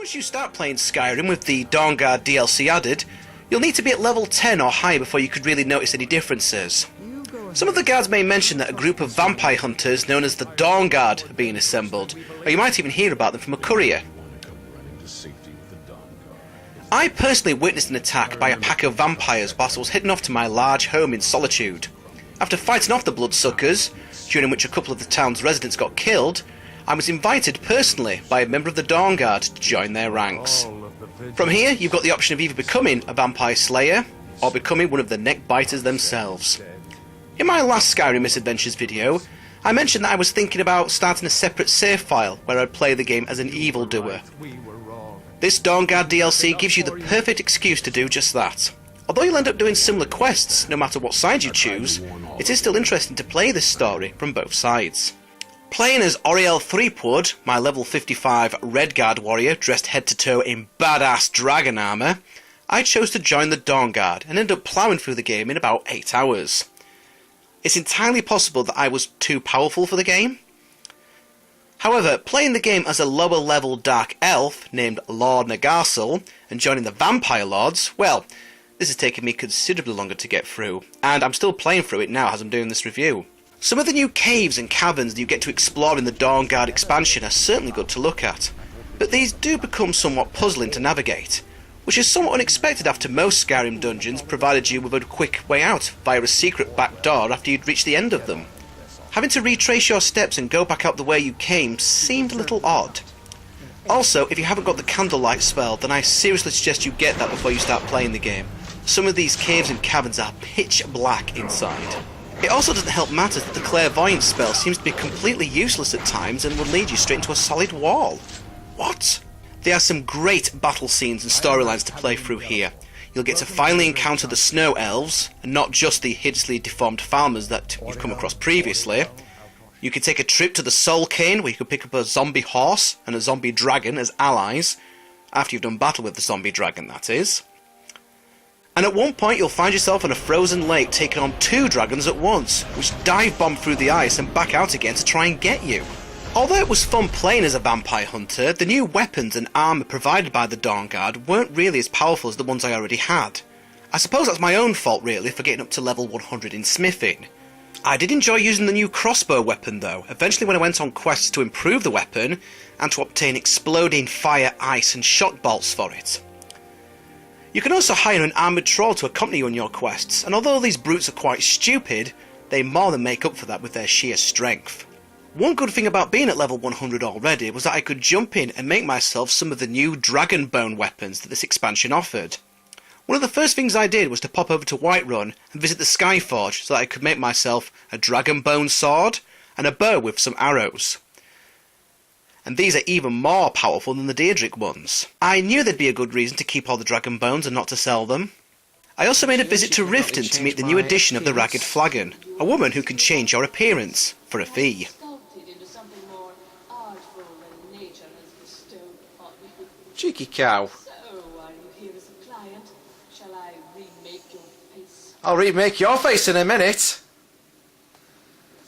Once you start playing Skyrim with the Dawnguard DLC added, you'll need to be at level 10 or higher before you could really notice any differences. Some of the guards may mention that a group of vampire hunters known as the Dawnguard are being assembled, or you might even hear about them from a courier. I personally witnessed an attack by a pack of vampires whilst I was heading off to my large home in Solitude. After fighting off the bloodsuckers, during which a couple of the town's residents got killed, I was invited personally by a member of the Dawnguard to join their ranks. From here, you've got the option of either becoming a vampire slayer, or becoming one of the neck-biters themselves. In my last Skyrim Misadventures video, I mentioned that I was thinking about starting a separate save file where I'd play the game as an evildoer. This Dawnguard DLC gives you the perfect excuse to do just that. Although you'll end up doing similar quests no matter what side you choose, it is still interesting to play this story from both sides. Playing as Oriel Threepwood, my level 55 Redguard warrior dressed head to toe in badass dragon armour, I chose to join the Dawnguard and ended up ploughing through the game in about 8 hours. It's entirely possible that I was too powerful for the game. However, playing the game as a lower level dark elf named Lord Nagarsel and joining the Vampire Lords, well, this has taken me considerably longer to get through, and I'm still playing through it now as I'm doing this review. Some of the new caves and caverns that you get to explore in the Dawnguard expansion are certainly good to look at, but these do become somewhat puzzling to navigate, which is somewhat unexpected after most Skyrim dungeons provided you with a quick way out via a secret back door after you'd reached the end of them. Having to retrace your steps and go back out the way you came seemed a little odd. Also, if you haven't got the candlelight spell, then I seriously suggest you get that before you start playing the game. Some of these caves and caverns are pitch black inside. It also doesn't help matters that the clairvoyance spell seems to be completely useless at times and will lead you straight into a solid wall. What? There are some great battle scenes and storylines to play through here. You'll get to finally encounter the snow elves, and not just the hideously deformed farmers that you've come across previously. You can take a trip to the Soul Cairn, where you can pick up a zombie horse and a zombie dragon as allies, after you've done battle with the zombie dragon, that is. And at one point you'll find yourself on a frozen lake taking on 2 dragons at once, which dive bomb through the ice and back out again to try and get you. Although it was fun playing as a vampire hunter, the new weapons and armour provided by the Dawnguard weren't really as powerful as the ones I already had. I suppose that's my own fault really for getting up to level 100 in smithing. I did enjoy using the new crossbow weapon though, eventually when I went on quests to improve the weapon and to obtain exploding fire, ice and shock bolts for it. You can also hire an armoured troll to accompany you on your quests, and although these brutes are quite stupid, they more than make up for that with their sheer strength. One good thing about being at level 100 already was that I could jump in and make myself some of the new dragon bone weapons that this expansion offered. One of the first things I did was to pop over to Whiterun and visit the Skyforge so that I could make myself a dragon bone sword and a bow with some arrows. And these are even more powerful than the Daedric ones. I knew there'd be a good reason to keep all the dragon bones and not to sell them. I also made a visit to Riften to meet the new addition of the Ragged Flagon, a woman who can change your appearance for a fee. Cheeky cow. I'll remake your face in a minute.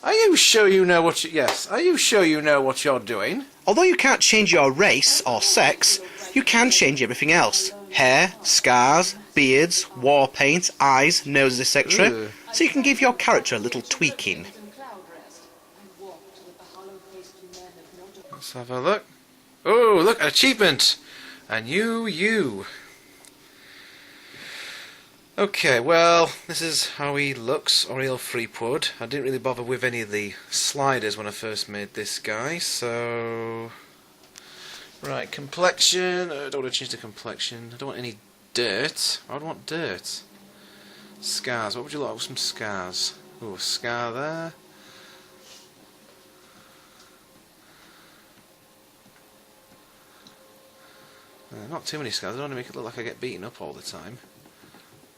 Are you sure you know what yes, are you sure you know what you're doing? Although you can't change your race or sex, you can change everything else. Hair, scars, beards, war paint, eyes, noses, etc. So you can give your character a little tweaking. Let's have a look. Oh, look, an achievement! A new you. Okay, well, this is how he looks, Oriel Threepwood. I didn't really bother with any of the sliders when I first made this guy, so... Right, complexion. I don't want to change the complexion. I don't want any dirt. I would want dirt. Scars. What would you like with some scars? Ooh, a scar there. Not too many scars. I don't want to make it look like I get beaten up all the time.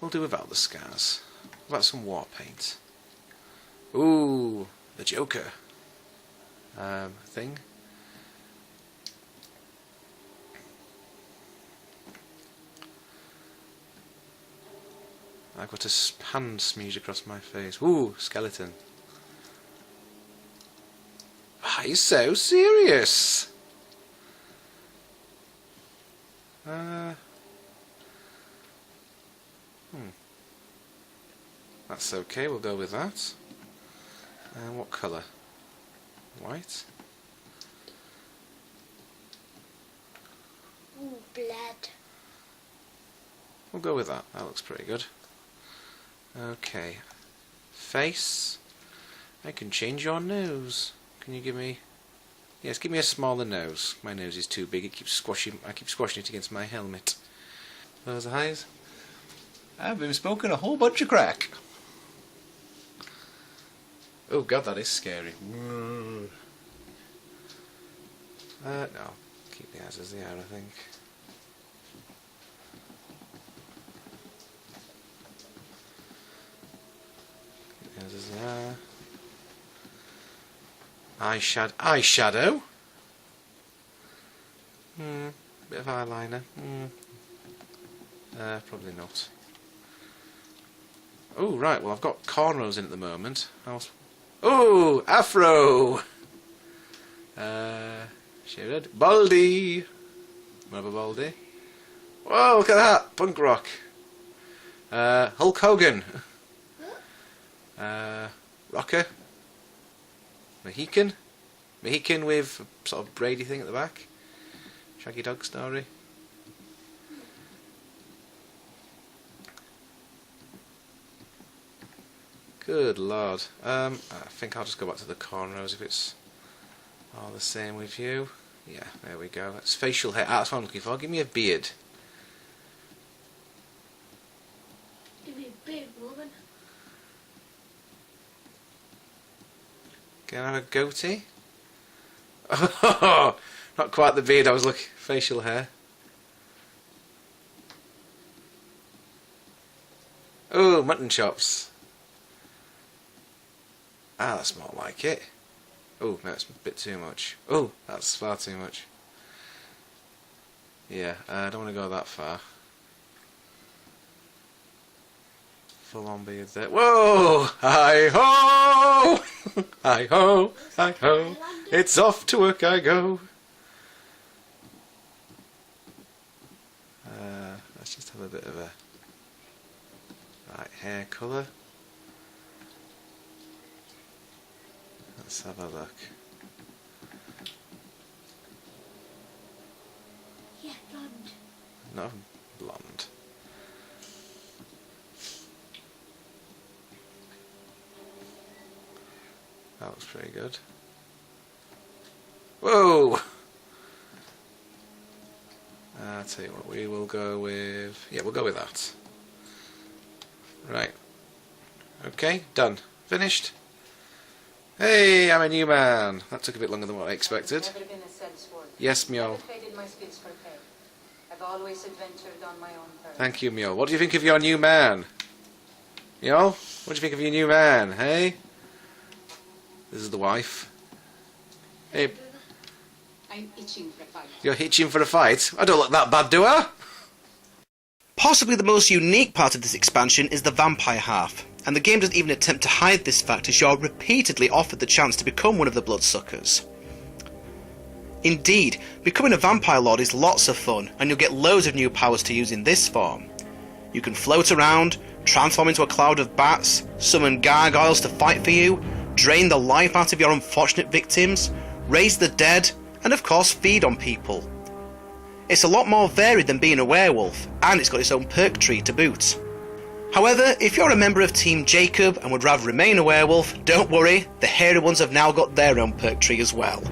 We'll do without the scars. What about some war paint? Ooh, the Joker. Thing. I've got a hand smudge across my face. Ooh, skeleton. Why are you so serious? That's okay, we'll go with that. And what colour? White? Ooh, blood. We'll go with that, that looks pretty good. Okay. Face. I can change your nose. Can you give me... Yes, give me a smaller nose. My nose is too big, it keeps squashing. I keep squashing it against my helmet. Those eyes. I've been smoking a whole bunch of crack. Oh god, that is scary. No. Keep the eyes as they are, I think. Keep the eyes as they are. Eyeshadow? Bit of eyeliner. Probably not. Oh, right, well I've got cornrows in at the moment. Oh, afro! Shaved. Baldy! Rubber baldy. Whoa, look at that! Punk rock. Hulk Hogan. Rocker. Mohican. Mohican with a sort of braidy thing at the back. Shaggy Dog story. Good lord. I think I'll just go back to the cornrows if it's all the same with you. Yeah, there we go. That's facial hair. That's what I'm looking for. Give me a beard. Give me a beard, woman. Can I have a goatee? Oh, not quite the beard I was looking. Facial hair. Oh, mutton chops. Ah, that's more like it. Oh, no, it's a bit too much. Oh, that's far too much. Yeah, I don't want to go that far. Full on beard there. Whoa! Hi ho! Hi ho! Hi ho! It's off to work I go. Let's just have a bit of a right hair colour. Let's have a look. Yeah, blonde. No, blonde. That looks pretty good. Whoa! I'll tell you what, we will go with... Yeah, we'll go with that. Right. Okay, done. Finished. Hey, I'm a new man. That took a bit longer than what I expected. I've never been a sellsword. Yes, Mjol. Never traded my skills for pay. I've always adventured on my own terms. Thank you, Mjol. What do you think of your new man? Mjol? What do you think of your new man, hey? This is the wife. Hey, I'm itching for a fight. you're hitching for a fight? I don't look that bad, do I? Possibly the most unique part of this expansion is the vampire half, and the game doesn't even attempt to hide this fact as you're repeatedly offered the chance to become one of the bloodsuckers. Indeed, becoming a vampire lord is lots of fun, and you'll get loads of new powers to use in this form. You can float around, transform into a cloud of bats, summon gargoyles to fight for you, drain the life out of your unfortunate victims, raise the dead, and of course feed on people. It's a lot more varied than being a werewolf, and it's got its own perk tree to boot. However, if you're a member of Team Jacob and would rather remain a werewolf, don't worry, the hairy ones have now got their own perk tree as well.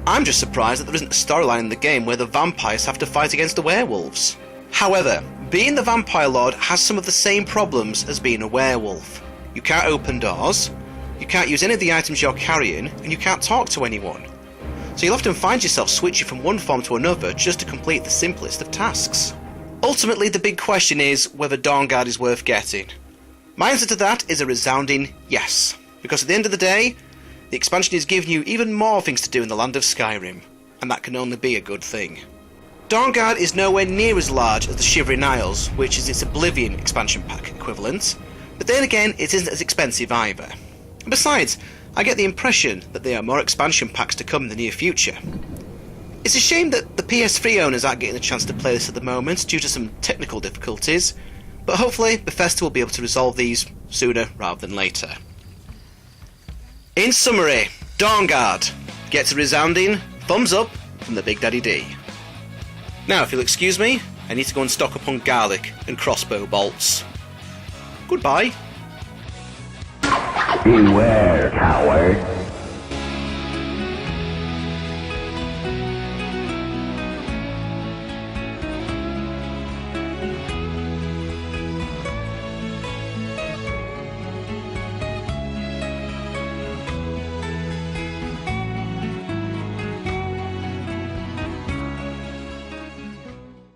I'm just surprised that there isn't a storyline in the game where the vampires have to fight against the werewolves. However, being the vampire lord has some of the same problems as being a werewolf. You can't open doors, you can't use any of the items you're carrying, and you can't talk to anyone. So you'll often find yourself switching from one form to another just to complete the simplest of tasks. Ultimately, the big question is whether Dawnguard is worth getting. My answer to that is a resounding yes, because at the end of the day, the expansion is giving you even more things to do in the land of Skyrim, and that can only be a good thing. Dawnguard is nowhere near as large as the Shivering Isles, which is its Oblivion expansion pack equivalent, but then again it isn't as expensive either. Besides, I get the impression that there are more expansion packs to come in the near future. It's a shame that the PS3 owners aren't getting a chance to play this at the moment due to some technical difficulties, but hopefully Bethesda will be able to resolve these sooner rather than later. In summary, Dawnguard gets a resounding thumbs up from the Big Daddy D. Now, if you'll excuse me, I need to go and stock up on garlic and crossbow bolts. Goodbye. Beware, coward.